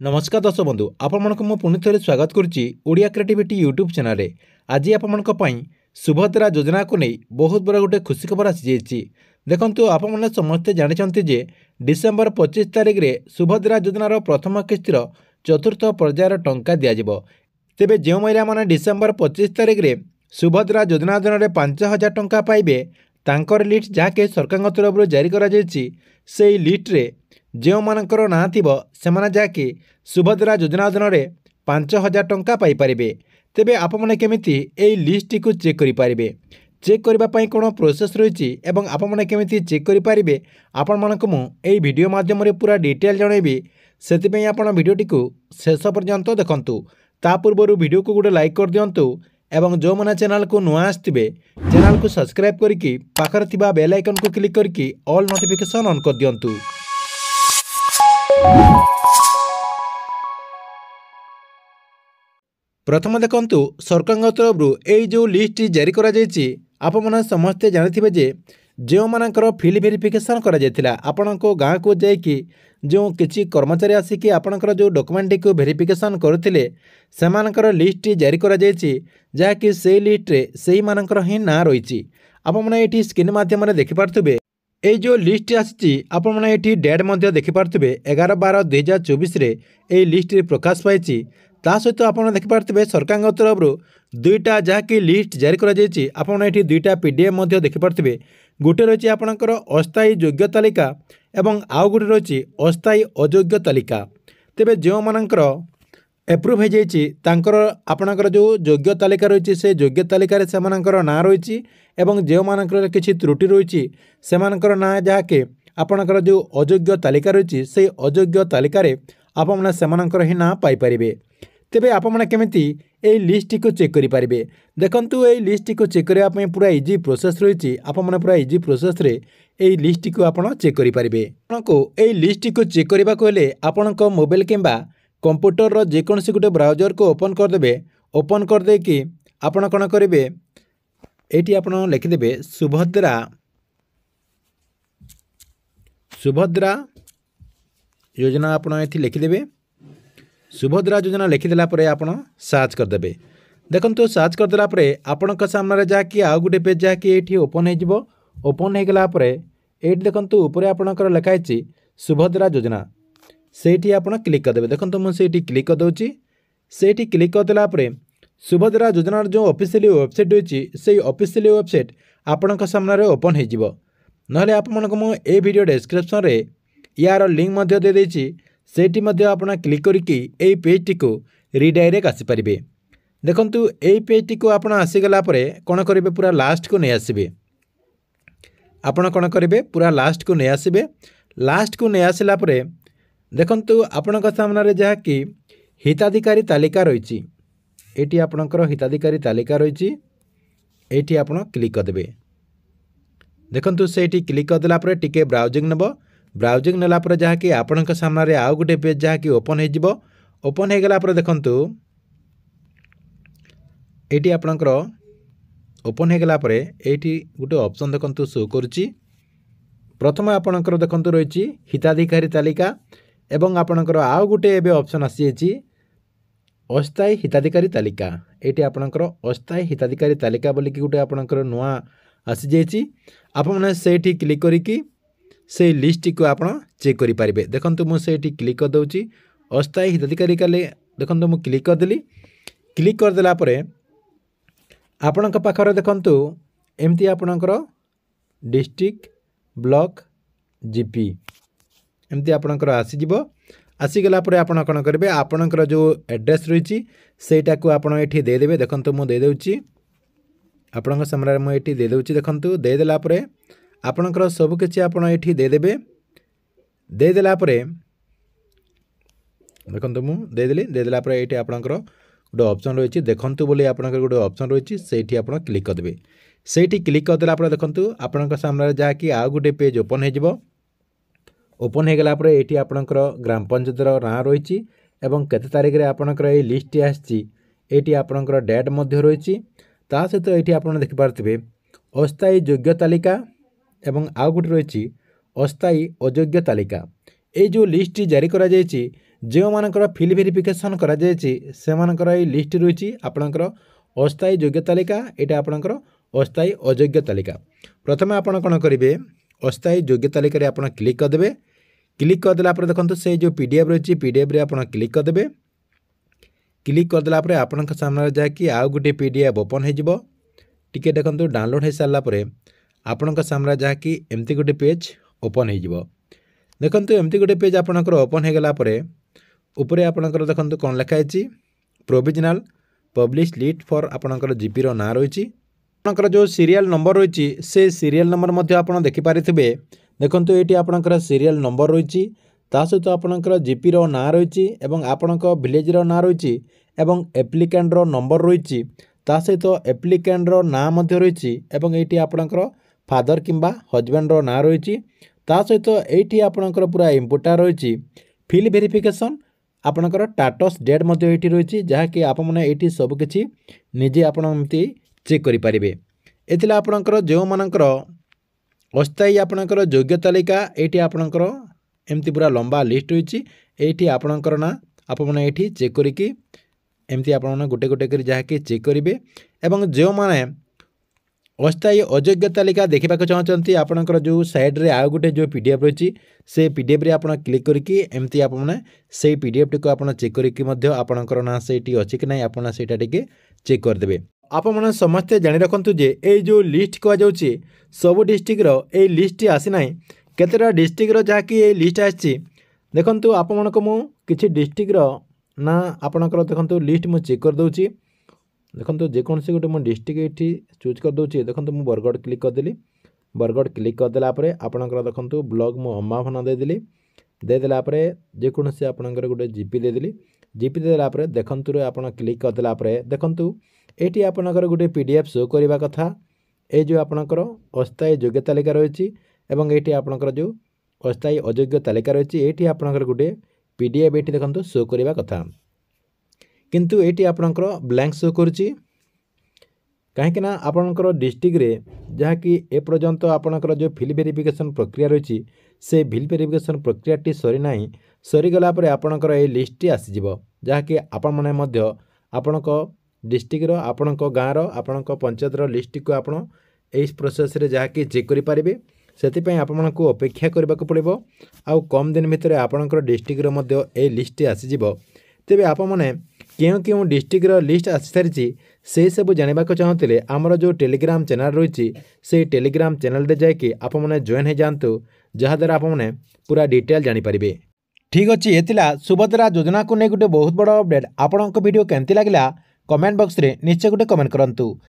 नमस्कार दर्शक बंधु आपण को पुणी थे स्वागत करुच्ची ओडिया क्रिएटिविटी यूट्यूब चैनल रे। आज आपण सुभद्रा योजना को नहीं बहुत बड़ा गोटे खुशी खबर आसी देखु आपने समस्ते जानते जे डिसेम्बर 25 तारिख में सुभद्रा योजनार प्रथम किस्तिर चतुर्थ पर्यायर टंका दिज्व। तेबे जो महिला मैंने डिसेम्बर 25 तारिख में सुभद्रा योजना अधीन 5000 टंका पाइबे तांकर लिस्ट जहाँकि सरकार तरफ जारी कर लिस्ट्रे जो मानकर ना थिबो सेमाने जाकि सुभद्रा योजना अधीन 5000 टंका पाइपारे। तेबे आपमने केमिति एई लिस्ट को चेक करि पारिबे, चेक करबा पई कोन प्रोसेस रहिछि एवं आपमने केमिति चेक करि पारिबे आपण मानक मु एई वीडियो माध्यम रे पूरा डिटेल जणैबी। सेति पई आपण वीडियोटी को शेष पर्यंत देखंतु। ता पूर्व वीडियो को गोटे लाइक कर दियंतु एवं जो मैंने चैनल को नुआ आसथिबे चैनल को सब्सक्राइब करके पाखर थिबा बेल आइकन को क्लिक करके ऑल नोटिफिकेशन ऑन कर दियंतु। प्रथम देखंतु सरकार तरफ यही जो लिस्ट जारी करा जायछि आपमने समस्ते जानिथिबे जे जो मानकर फील्ड वेरिफिकेशन करा जायतिला आपनको गाँ को जाइकी जो किछि कर्मचारी आसिकी आपनकर जो डॉक्यूमेंट को वेरिफिकेशन करथिले सेमानकर लिस्ट जारी करा जायछि जाकि से लिस्ट रे सेही मानकर ही ना रहिछि। आपमने एठी स्क्रीन माध्यम रे देखि पारथुबे ए जो लिस्ट आछि आपमने एठी डेट मध्ये देखि पारथुबे 11/12/2024 रे ए लिस्ट रे प्रकाश पाइछि। ता सहित आप देखिपे सरकार तरफ दुईटा जहाँकि लिस्ट जारी कर दुईटा पीडीएफ देखिपे गोटे रही आपणकर अस्थायी योग्य तालिका एवं आउ गोटे रही अस्थायी अयोग्य तालिका। तेबे जो मानकर एप्रूव हो जाकर आपणकर जो योग्य तालिका रही से योग्य तालिकार से ना रही एवं जो मानकर किसी त्रुटि रही से ना जहाँकि आपणकर जो अयोग्य तालिका रही से अयोग्य तालिकार आपने से ही ना पाइपर। तेबे आपमने केमिति ए लिस्ट को चेक करि पारिबे देखंतु ए लिस्ट को चेक करबा पई पूरा इजी प्रोसेस रहिछि। आपमने पूरा इजी प्रोसेस रे ए लिस्ट को आपण चेक करि पारिबे। आपनको ए लिस्ट को चेक करबा को हेले आपनको मोबाइल किंबा कंप्यूटर रो जे कोनसी गुटे ब्राउजर को ओपन कर देबे। ओपन कर दे कि आपण कोन करिवे एटी आपण लिखि देबे सुभद्रा योजना आपण एठी लिखि देबे। सुभद्रा योजना लिखिदेला आप सर्च करदे। देखो सर्च करदेला आपण सामने जहाँकि आउ गोटे पेज जहाँकि ये ओपन हो ओपन हो गला ये देखो ऊपर आपणकर लिखाई सुभद्रा योजना से आप क्लिक करदे। देखो मुझे क्लिक करदे से क्लिक करदेला सुभद्रा योजनार जो ऑफिशियल वेबसाइट रही से ऑफिशियल वेबसाइट आपण सामने ओपन हो ना आपको ये वीडियो डिस्क्रिप्शन रे यार लिंक दे देछि सेठी मध्य आपना क्लिक करके यही पेज टी को रिडायरेक्ट आसीपारे। देखंतु यही पेज टी को आपना आसीगला कौन करेंगे पूरा लास्ट को नहीं आसबे। आपना कौन करेंगे पूरा लास्ट को नहीं आसबे। लास्ट को नहीं आसला देखंतु आपण सामने जहाँकि हिताधिकारी तालिका रही ये आपणकर हिताधिकारी तालिका रही ये आप क्लिक करदे। देखंतु से क्लिक करदेला टिके ब्राउजिंग नेब। ब्राउजिंग नेला जहाँकि आपण सामने आउ गोटे पेज जहाँकि ओपन हो ओपन हो गला देखंतु ये आपणकर ओपन हो गला ये गोटे ऑप्शन देखंतु शो करुच्ची। प्रथम आपणकर देखंतु रही हिताधिकारी तालिका एवं आपणकर आउ गोटे एबे ऑप्शन आसी अस्थायी हिताधिकारी तालिका। ये आपणकर अस्थायी हिताधिकारी तालिका बोलिकी गोटे आपणकर नुआ आसी जाइए। आपने से क्लिक करिकी से लिस्ट को आप चेक करें। देखो मुझे क्लिक कर दूँ अस्थायी हिताधिकारी देखो मुझे क्लिक करदेली। क्लिक करदेला आपण पाखर देखंतु एमती आपणकर डिस्ट्रिक्ट ब्लॉक जीपी एमती आपणकर आसीजिवो। आसीगला आपण कौन करेंगे आपणकर जो एड्रेस रही सेटा को आपण ये देदेवे। देखो मुझे देदे आपण सामने मुझे देदे। देखो देदेला आपणकर सबकि आपड़ ये देदेवे। देदेला देखो मुझे देदेली देदेला ये आपणकर गोटे ऑप्शन रही देखंतु बोली आपणकर गोटे ऑप्शन रही से क्लिक करदे। से क्लिक करदेला देखंतु आपणकर सामने जहाँकि आउ गोटे पेज ओपन हो ओपन हो गला ये आपणकर ग्राम पंचायतर ना रही एवं केते तारिख रे आपणकर ये लिस्ट आसी आपणकर डेट रही ता सहित ये आप देखिपारे अस्थायी योग्य तालिका एवं आउ गोटे रही अस्थायी अयोग्य तालिका। ये जो लिस्ट जारी करा जायछि जो मानकर फिल वेरिफिकेशन करा जायछि सेमानकर एई लिस्ट रहिछि आपणकर अस्थायी योग्य तालिका एटा आपणकर अस्थायी अयोग्य तालिका। प्रथमे आपण कोन करिवे अस्थायी योग्य तालिका रे आपण क्लिक कर देबे। क्लिक कर देला पर देखंतु से जो पीडीएफ रहिछि पीडीएफ रे आपण क्लिक कर देबे। क्लिक कर देला पर आपणक सामने जा कि आउ गुटे पीडीएफ ओपन हे जिवो। टिके देखंतु डाउनलोड हे सारला पर आपणक सामने जा कि एमती गुटे पेज ओपन हे जिवो। देखंतु एमती गुटे पेज आपणकर ओपन हे गला पर ऊपरे आपणकर देखंतु कोन लिखा हेछि प्रोविजनल पब्लिश लिस्ट फॉर आपणकर जीपी रो ना रहिछि। आपणकर जो सीरियल नंबर रहिछि से सीरियल नंबर मध्ये आपण देखि पारिथिबे। देखंतु एटी आपणकर सीरियल नंबर रहिछि ता सहित आपणकर जीपी रो ना रहिछि एवं आपणक विलेज रो ना रहिछि एवं एप्लिकेंट रो नंबर रहिछि ता सहित एप्लिकेंट रो ना मध्ये रहिछि एवं एटी आपणकर फादर किंबा हजबैंड रो ना रहिछि ता सहित एटी आपणकर पूरा इंपोर्टा रहिछि फिल वेरिफिकेशन आपणकर स्टेटस डेट मध्ये एटी रहिछि जहा कि आप माने एटी सब किछि निजे आपण एमती चेक करि परिबे। एथिला आपणकर जो मानकर अस्थायी आपणकर योग्य तालिका एटी आपणकर एमती पूरा लंबा लिस्ट रहिछि एटी आपणकर ना आप माने एटी चेक करिकि एमती आपण गोटे गोटे करी जहा कि चेक करिवे। एवं जो माने अस्थायी अयोग्य तालिका देखा चाहते आपणकर जो साइड रे आउ गोटे जो पीडीएफ रही से पीडीएफ रे आपण क्लिक करके एमती आपने से पीडीएफ टी को आपण चेक करके मध्य आपणकर ना सेठी अछि कि नहीं आपण सेटा टिके चेक कर देबे। आपण माने समस्त जानि रखंतु जे ए जो लिस्ट को जाउची सब डिस्ट्रिक्ट रो ए लिस्ट आसी नाही केतेरा डिस्ट्रिक्ट रो जहा कि ए लिस्ट आछि। देखंतु आपण मानको मु किछि डिस्ट्रिक्ट रो ना आपणकर देखंतु लिस्ट मु चेक कर दउची। देखो जेकोसी गोटे मुझे डिस्ट्रिक्ट ये चूज कर दूसरी। देखो मुझे बरगढ़ क्लिक करदेली। बरगढ़ क्लिक करदेला आपणकर देखो ब्लॉग मु अम्माभना देदेली। देदेला जेकोसी आपणकर गोटे जीपी देदेली। जीपी देदेला देखंतु आप क्लिक करदेला देखंतु ये आपणकर गोटे पीडीएफ शो करवा कथा ये जो आपणकर अस्थायी योग्य तालिका रही ये आपणकर जो अस्थायी अयोग्य तालिका रही ये आपणकर गोटे पीडीएफ ये देखो शो करवा कथा किंतु एटी आपणकर ब्लैंक शो करुच्ची कहीं आपणकर डिस्ट्रिक्ट रे जहाँ कि ए पर्यंत आपणकर जो फिल वेरिफिकेशन प्रक्रिया रही से फिल वेरिफिकेशन प्रक्रिया टी सरी ना सरीगला आपणकर ये लिस्ट आसीजिवो जहाँकि आपण मैंने मध्य आपणक डिस्ट्रिक्ट रो आपणक गाँव रो आपणक पंचायत रो लिस्ट को आपण एई प्रोसेस रे जहाँकि चेक करि पारिबे। सेतिपई आपणको अपेक्षा करबाक पड़िबो आउ कम दिन भितर आपणकर डिस्ट्रिक्ट रो मध्य ए लिस्ट आसीजिवो। तेबे आप माने क्यों डिस्ट्रिक्ट रो लिस्ट आसी सारी से सब जानवा चाहते आमर जो टेलीग्राम चैनल रही से टेलीग्राम चैनल रे जाकि आप माने जॉइन हो जातु जहाद्वारा आप माने पूरा डिटेल जानीपारे। ठीक अच्छे ये सुभद्रा योजना को नहीं गोटे बहुत बड़ अपडेट। आपण वीडियो केमती लगिला कमेंट बॉक्स रे निश्चय गोटे कमेंट करंतु।